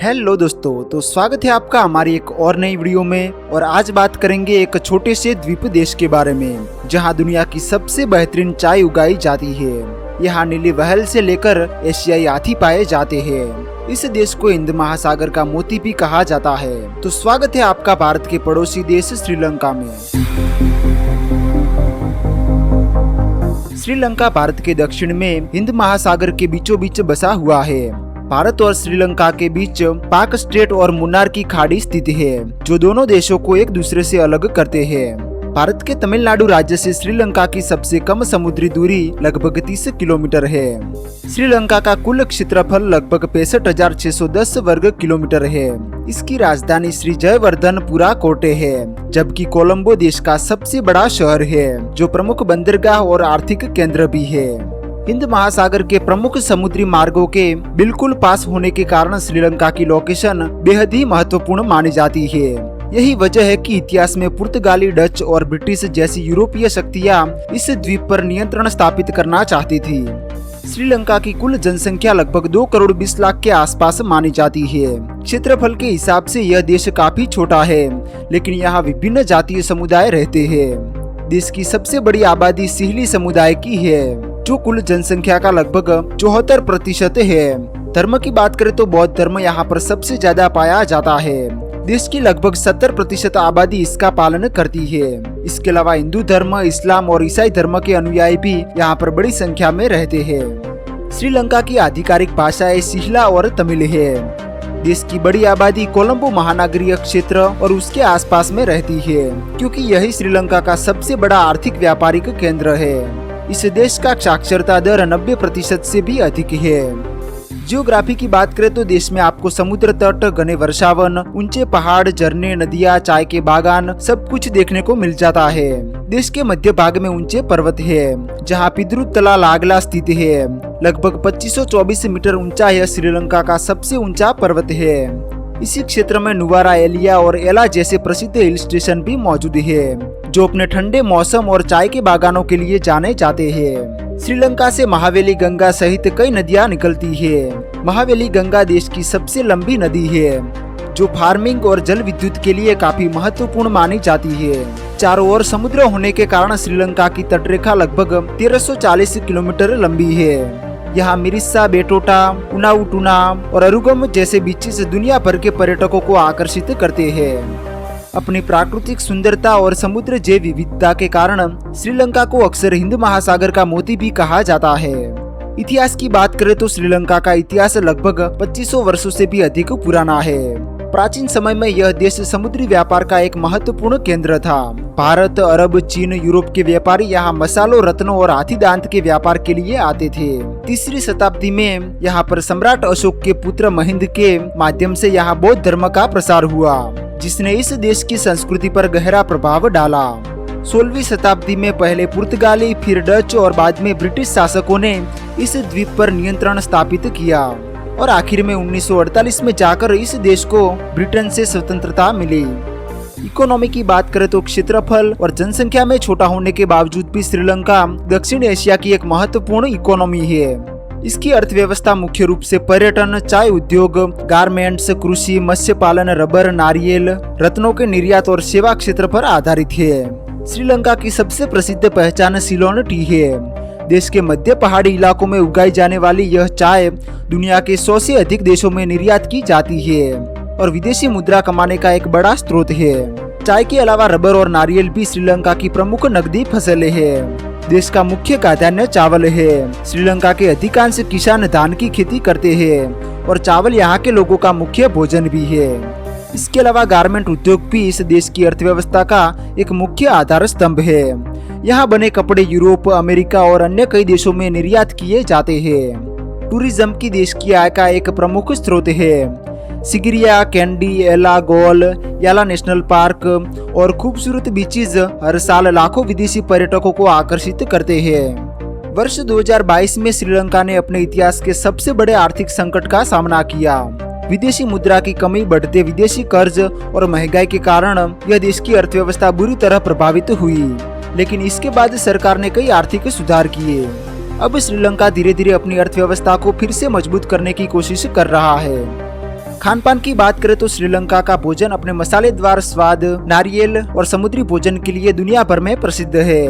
Hello दोस्तों, तो स्वागत है आपका हमारी एक और नई वीडियो में। और आज बात करेंगे एक छोटे से द्वीप देश के बारे में जहां दुनिया की सबसे बेहतरीन चाय उगाई जाती है। यहाँ नीली व्हेल से लेकर एशियाई हाथी पाए जाते हैं। इस देश को हिंद महासागर का मोती भी कहा जाता है। तो स्वागत है आपका भारत के पड़ोसी देश श्रीलंका में। श्रीलंका भारत के दक्षिण में हिंद महासागर के बीचों बीच बसा हुआ है। भारत और श्रीलंका के बीच पाक स्ट्रेट और मुन्नार की खाड़ी स्थित है, जो दोनों देशों को एक दूसरे से अलग करते हैं। भारत के तमिलनाडु राज्य से श्रीलंका की सबसे कम समुद्री दूरी लगभग 30 किलोमीटर है। श्रीलंका का कुल क्षेत्रफल लगभग 65,610 वर्ग किलोमीटर है। इसकी राजधानी श्री जयवर्धनपुरा कोटे है, जबकि कोलंबो देश का सबसे बड़ा शहर है, जो प्रमुख बंदरगाह और आर्थिक केंद्र भी है। हिंद महासागर के प्रमुख समुद्री मार्गों के बिल्कुल पास होने के कारण श्रीलंका की लोकेशन बेहद ही महत्वपूर्ण मानी जाती है। यही वजह है कि इतिहास में पुर्तगाली, डच और ब्रिटिश जैसी यूरोपीय शक्तियां इस द्वीप पर नियंत्रण स्थापित करना चाहती थी। श्रीलंका की कुल जनसंख्या लगभग 2 करोड़ 20 लाख के आसपास मानी जाती है। क्षेत्रफल के हिसाब से यह देश काफी छोटा है, लेकिन यहाँ विभिन्न जातीय समुदाय रहते हैं। देश की सबसे बड़ी आबादी सिहली समुदाय की है, जो कुल जनसंख्या का लगभग 74% है। धर्म की बात करें तो बौद्ध धर्म यहाँ पर सबसे ज्यादा पाया जाता है। देश की लगभग 70% आबादी इसका पालन करती है। इसके अलावा हिंदू धर्म, इस्लाम और ईसाई धर्म के अनुयायी भी यहाँ पर बड़ी संख्या में रहते हैं। श्रीलंका की आधिकारिक भाषाएं सिहला और तमिल है। देश की बड़ी आबादी कोलंबो महानगरीय क्षेत्र और उसके आसपास में रहती है, क्योंकि यही श्रीलंका का सबसे बड़ा आर्थिक व्यापारिक केंद्र है। इस देश का साक्षरता दर 90% से भी अधिक है। जियोग्राफी की बात करें तो देश में आपको समुद्र तट, घने वर्षावन, ऊंचे पहाड़, झरने, नदियां, चाय के बागान सब कुछ देखने को मिल जाता है। देश के मध्य भाग में ऊंचे पर्वत है, जहां पिद्रुतला लागला स्थित है। लगभग 2524 मीटर ऊंचा यह श्रीलंका का सबसे ऊंचा पर्वत है। इसी क्षेत्र में नुवारा एलिया और एला जैसे प्रसिद्ध हिल स्टेशन भी मौजूद है, जो अपने ठंडे मौसम और चाय के बागानों के लिए जाने जाते हैं। श्रीलंका से महावेली गंगा सहित कई नदियां निकलती है। महावेली गंगा देश की सबसे लंबी नदी है, जो फार्मिंग और जल विद्युत के लिए काफी महत्वपूर्ण मानी जाती है। चारों ओर समुद्र होने के कारण श्रीलंका की तटरेखा लगभग 1340 किलोमीटर लंबी है। यहाँ मिरिस्सा, बेटोटा, उनाउटुना और अरुगम जैसे बीचेस दुनिया भर के पर्यटकों को आकर्षित करते हैं। अपनी प्राकृतिक सुंदरता और समुद्र जैव विविधता के कारण श्रीलंका को अक्सर हिंद महासागर का मोती भी कहा जाता है। इतिहास की बात करें तो श्रीलंका का इतिहास लगभग 2500 वर्षों से भी अधिक पुराना है। प्राचीन समय में यह देश समुद्री व्यापार का एक महत्वपूर्ण केंद्र था। भारत, अरब, चीन, यूरोप के व्यापारी यहाँ मसालों, रत्नों और हाथी दांत के व्यापार के लिए आते थे। 3री शताब्दी में यहाँ पर सम्राट अशोक के पुत्र महिंद के माध्यम से यहाँ बौद्ध धर्म का प्रसार हुआ, जिसने इस देश की संस्कृति पर गहरा प्रभाव डाला। 16वीं शताब्दी में पहले पुर्तगाली, फिर डच और बाद में ब्रिटिश शासकों ने इस द्वीप पर नियंत्रण स्थापित किया और आखिर में 1948 में जाकर इस देश को ब्रिटेन से स्वतंत्रता मिली। इकोनॉमी की बात करें तो क्षेत्रफल और जनसंख्या में छोटा होने के बावजूद भी श्रीलंका दक्षिण एशिया की एक महत्वपूर्ण इकोनॉमी है। इसकी अर्थव्यवस्था मुख्य रूप से पर्यटन, चाय उद्योग, गारमेंट्स, कृषि, मत्स्य पालन, रबर, नारियल, रत्नों के निर्यात और सेवा क्षेत्र पर आधारित है। श्रीलंका की सबसे प्रसिद्ध पहचान सिलोन टी है। देश के मध्य पहाड़ी इलाकों में उगाई जाने वाली यह चाय दुनिया के 100 से अधिक देशों में निर्यात की जाती है और विदेशी मुद्रा कमाने का एक बड़ा स्रोत है। चाय के अलावा रबर और नारियल भी श्रीलंका की प्रमुख नकदी फसलें हैं। देश का मुख्य खाद्यान्न चावल है। श्रीलंका के अधिकांश किसान धान की खेती करते हैं और चावल यहाँ के लोगों का मुख्य भोजन भी है। इसके अलावा गारमेंट उद्योग भी इस देश की अर्थव्यवस्था का एक मुख्य आधार स्तंभ है। यहाँ बने कपड़े यूरोप, अमेरिका और अन्य कई देशों में निर्यात किए जाते हैं। टूरिज्म की देश की आय का एक प्रमुख स्रोत है। सिगिरिया, कैंडी, एला, गोल, याला नेशनल पार्क और खूबसूरत बीचेस हर साल लाखों विदेशी पर्यटकों को आकर्षित करते हैं। वर्ष 2022 में श्रीलंका ने अपने इतिहास के सबसे बड़े आर्थिक संकट का सामना किया। विदेशी मुद्रा की कमी, बढ़ते विदेशी कर्ज और महंगाई के कारण यह देश की अर्थव्यवस्था बुरी तरह प्रभावित हुई, लेकिन इसके बाद सरकार ने कई आर्थिक सुधार किए। अब श्रीलंका धीरे धीरे अपनी अर्थव्यवस्था को फिर से मजबूत करने की कोशिश कर रहा है। खान पान की बात करें तो श्रीलंका का भोजन अपने मसालेदार स्वाद, नारियल और समुद्री भोजन के लिए दुनिया भर में प्रसिद्ध है।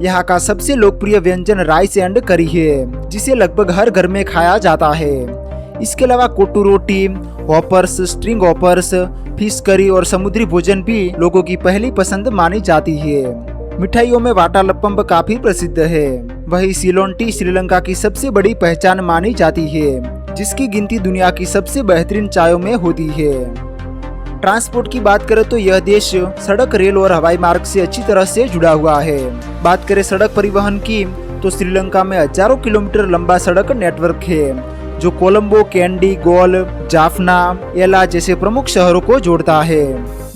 यहाँ का सबसे लोकप्रिय व्यंजन राइस एंड करी है, जिसे लगभग हर घर में खाया जाता है। इसके अलावा kottu roti, hoppers, string hoppers, fish curry और समुद्री भोजन भी लोगों की पहली पसंद मानी जाती है। मिठाइयों में वाटालप्पम काफी प्रसिद्ध है। वही सिलोन टी श्रीलंका की सबसे बड़ी पहचान मानी जाती है, जिसकी गिनती दुनिया की सबसे बेहतरीन चायों में होती है। ट्रांसपोर्ट की बात करें तो यह देश सड़क, रेल और हवाई मार्ग से अच्छी तरह से जुड़ा हुआ है। बात करें सड़क परिवहन की तो श्रीलंका में हजारों किलोमीटर लंबा सड़क नेटवर्क है, जो कोलंबो, कैंडी, गोल, जाफना, एला जैसे प्रमुख शहरों को जोड़ता है।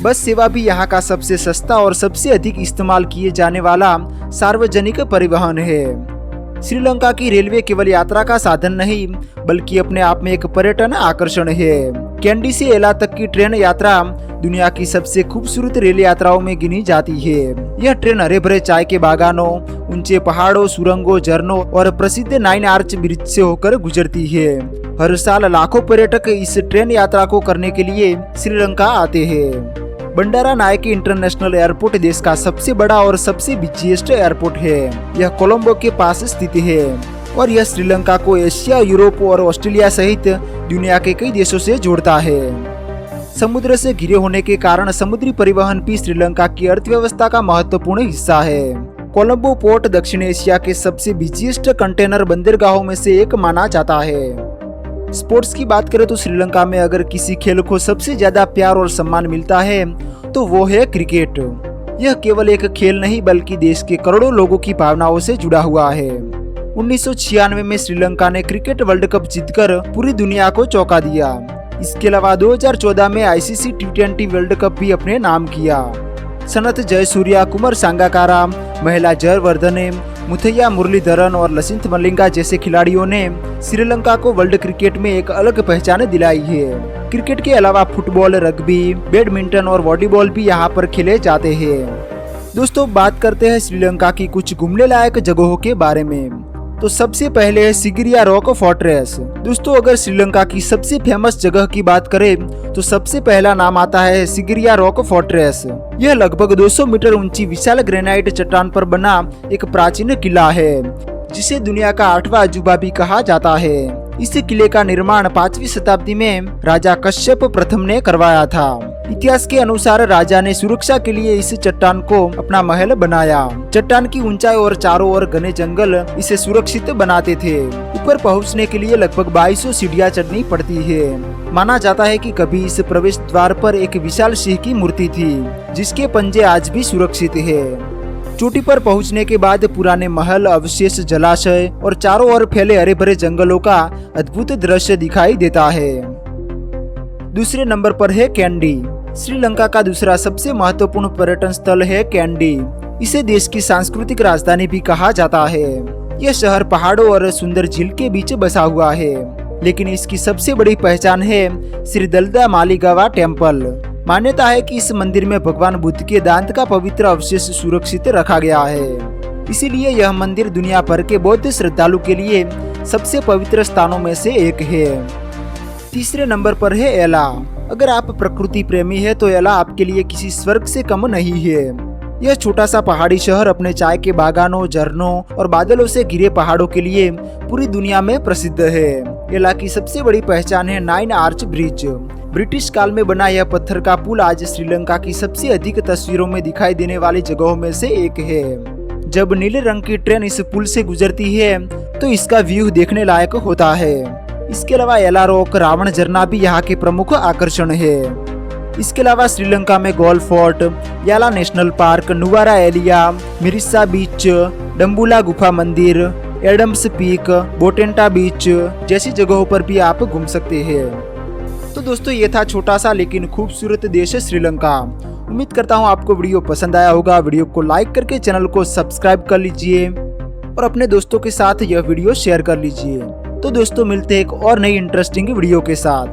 बस सेवा भी यहाँ का सबसे सस्ता और सबसे अधिक इस्तेमाल किए जाने वाला सार्वजनिक परिवहन है। श्रीलंका की रेलवे केवल यात्रा का साधन नहीं, बल्कि अपने आप में एक पर्यटन आकर्षण है। कैंडी से एला तक की ट्रेन यात्रा दुनिया की सबसे खूबसूरत रेल यात्राओं में गिनी जाती है। यह ट्रेन हरे भरे चाय के बागानों, ऊंचे पहाड़ों, सुरंगों, झरनों और प्रसिद्ध 9 आर्च ब्रिज से होकर गुजरती है। हर साल लाखों पर्यटक इस ट्रेन यात्रा को करने के लिए श्रीलंका आते हैं। बंडारा नायके इंटरनेशनल एयरपोर्ट देश का सबसे बड़ा और सबसे बिजीएस्ट एयरपोर्ट है। यह कोलंबो के पास स्थित है और यह श्रीलंका को एशिया, यूरोप और ऑस्ट्रेलिया सहित दुनिया के कई देशों से जोड़ता है। समुद्र से घिरे होने के कारण समुद्री परिवहन भी श्रीलंका की अर्थव्यवस्था का महत्वपूर्ण हिस्सा है। कोलंबो पोर्ट दक्षिण एशिया के सबसे बिजीएस्ट कंटेनर बंदरगाहों में से एक माना जाता है। स्पोर्ट्स की बात करें तो श्रीलंका में अगर किसी खेल को सबसे ज्यादा प्यार और सम्मान मिलता है तो वो है क्रिकेट। यह केवल एक खेल नहीं, बल्कि देश के करोड़ों लोगों की भावनाओं से जुड़ा हुआ है। 1996 में श्रीलंका ने क्रिकेट वर्ल्ड कप जीतकर पूरी दुनिया को चौंका दिया। इसके अलावा 2014 में आईसीसी T20 वर्ल्ड कप भी अपने नाम किया। सनत जयसूर्या, कुमार सांगाकारा, महिला जयवर्धने, मुथैया मुरलीधरन और लसिथ मलिंगा जैसे खिलाड़ियों ने श्रीलंका को वर्ल्ड क्रिकेट में एक अलग पहचान दिलाई है। क्रिकेट के अलावा फुटबॉल, रग्बी, बैडमिंटन और वॉलीबॉल भी यहाँ पर खेले जाते हैं। दोस्तों, बात करते हैं श्रीलंका की कुछ घूमने लायक जगहों के बारे में। तो सबसे पहले है सिगिरिया रॉक फोर्ट्रेस। दोस्तों, अगर श्रीलंका की सबसे फेमस जगह की बात करें तो सबसे पहला नाम आता है सिगिरिया रॉक फोर्ट्रेस। यह लगभग 200 मीटर ऊंची विशाल ग्रेनाइट चट्टान पर बना एक प्राचीन किला है, जिसे दुनिया का 8वां अजूबा भी कहा जाता है। इस किले का निर्माण 5वीं शताब्दी में राजा कश्यप प्रथम ने करवाया था। इतिहास के अनुसार राजा ने सुरक्षा के लिए इस चट्टान को अपना महल बनाया। चट्टान की ऊंचाई और चारों ओर घने जंगल इसे सुरक्षित बनाते थे। ऊपर पहुंचने के लिए लगभग 2200 सीढ़ियां चढ़नी पड़ती है। माना जाता है कि कभी इस प्रवेश द्वार पर एक विशाल सिंह की मूर्ति थी, जिसके पंजे आज भी सुरक्षित है। चोटी पर पहुंचने के बाद पुराने महल, अवशेष, जलाशय और चारों ओर फैले हरे भरे जंगलों का अद्भुत दृश्य दिखाई देता है। दूसरे नंबर पर है कैंडी। श्रीलंका का दूसरा सबसे महत्वपूर्ण पर्यटन स्थल है कैंडी। इसे देश की सांस्कृतिक राजधानी भी कहा जाता है। यह शहर पहाड़ों और सुंदर झील के बीच बसा हुआ है, लेकिन इसकी सबसे बड़ी पहचान है श्री दलदा मालिगावा टेम्पल। मान्यता है कि इस मंदिर में भगवान बुद्ध के दांत का पवित्र अवशेष सुरक्षित रखा गया है। इसीलिए यह मंदिर दुनिया भर के बौद्ध श्रद्धालु के लिए सबसे पवित्र स्थानों में से एक है। तीसरे नंबर पर है एला। अगर आप प्रकृति प्रेमी है तो एला आपके लिए किसी स्वर्ग से कम नहीं है। यह छोटा सा पहाड़ी शहर अपने चाय के बागानों, झरनों और बादलों से घिरे पहाड़ों के लिए पूरी दुनिया में प्रसिद्ध है। एला की सबसे बड़ी पहचान है 9 आर्च ब्रिज। ब्रिटिश काल में बना यह पत्थर का पुल आज श्रीलंका की सबसे अधिक तस्वीरों में दिखाई देने वाली जगहों में से एक है। जब नीले रंग की ट्रेन इस पुल से गुजरती है तो इसका व्यू देखने लायक होता है। इसके अलावा एला रॉक, रावण झरना भी यहाँ के प्रमुख आकर्षण है। इसके अलावा श्रीलंका में गोल फोर्ट, याला नेशनल पार्क, नुवारा एलिया, मिरिसा बीच, डम्बुला गुफा मंदिर, एडम्स पीक, बोटेंटा बीच जैसी जगहों पर भी आप घूम सकते हैं। तो दोस्तों, ये था छोटा सा लेकिन खूबसूरत देश श्रीलंका। उम्मीद करता हूँ आपको वीडियो पसंद आया होगा। वीडियो को लाइक करके चैनल को सब्सक्राइब कर लीजिए और अपने दोस्तों के साथ यह वीडियो शेयर कर लीजिए। तो दोस्तों, मिलते हैं एक और नई इंटरेस्टिंग वीडियो के साथ।